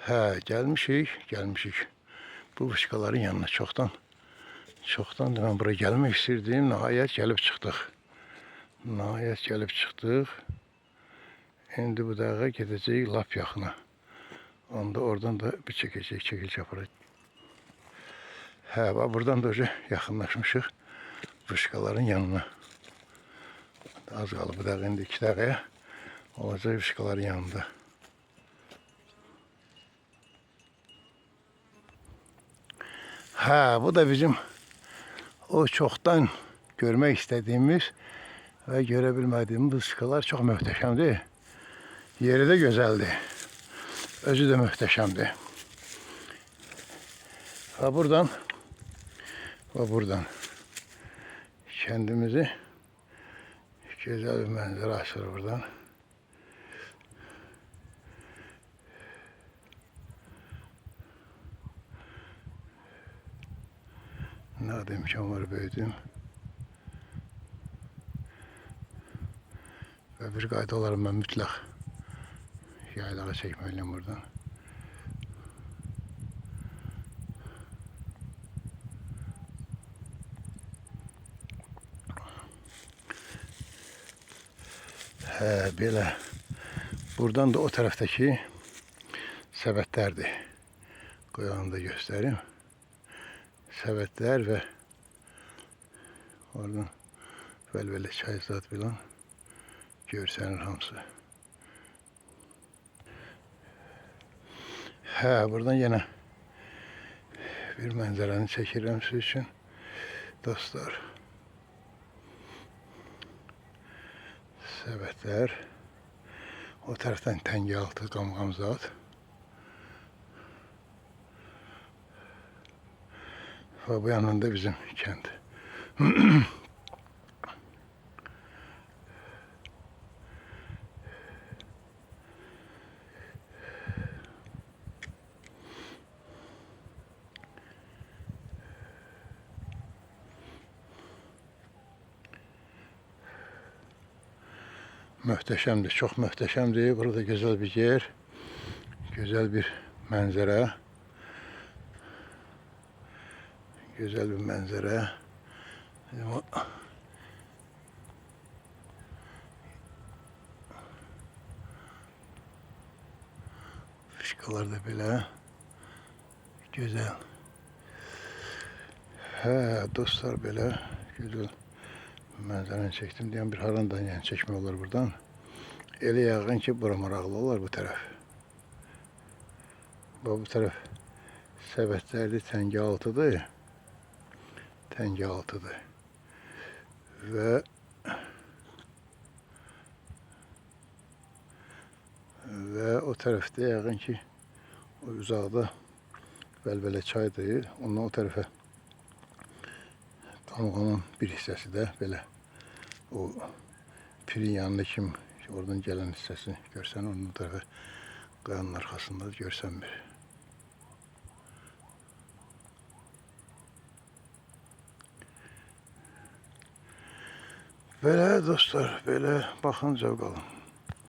Hə, gəlmişik. Bu fışqaların yanına çoxdan da mən buraya gəlmək istirdim. Nəhayət gəlib çıxdıq. İndi bu dağa gedəcəyik lap yaxına. Onda oradan da bir çəkilş yaparıq. Hə, bax buradan da yaxınlaşmışıq fışqaların yanına. Az qalıb bu dağa indi 2 dəqiqəyə olacaq fışqaların yanında. Hə, bu da bizim o çoxdan görmək istədiyimiz və görə bilmədiyimiz fışqalar çox möhtəşəmdir. Yeri də gözəldir. Özü də möhtəşəmdir. Və buradan kendimizi güzel bir manzara açır buradan. Nerede imkan var büyüdüm. Ve bir qayda olarım ben mütləq yaylağa çəkməliyim buradan. Hə, belə. Buradan da o tərəfdəki səbətlərdir. Qoyanı da göstərim. Səbətlər və oradan vəlvələ çayzad filan görsənir hamısı. Hə, buradan yenə bir mənzərəni çəkirəm siz üçün dostlar. Səbətlər. O tərəfdən Təngəaltı, Qamqamzad. Və bu yanında bizim kənd. Möhtəşəmdir, çox möhtəşəmdir. Burada gözəl bir yer, gözəl bir mənzərə. Güzel bir manzara. Fışqalar da böyle güzel. He dostlar böyle güzel manzaranı çektim diyen bir harandan yani çekme olur buradan. Elə yağın ki bura maraqlı olar bu taraf. Bu taraf səbətlərdir, Təngəaltıdır. Təngəaltıdır. Və o tərəfdə yəqin ki o uzaqda vəlvələ çaydır. Ondan o tərəfə Damğanın bir hissəsi də belə o pirin yanında kim oradan gələn hissəsini görsən onun tərəfə qayanın arxasında görsənmir. Böyle dostlar, böyle bakın zevk alın.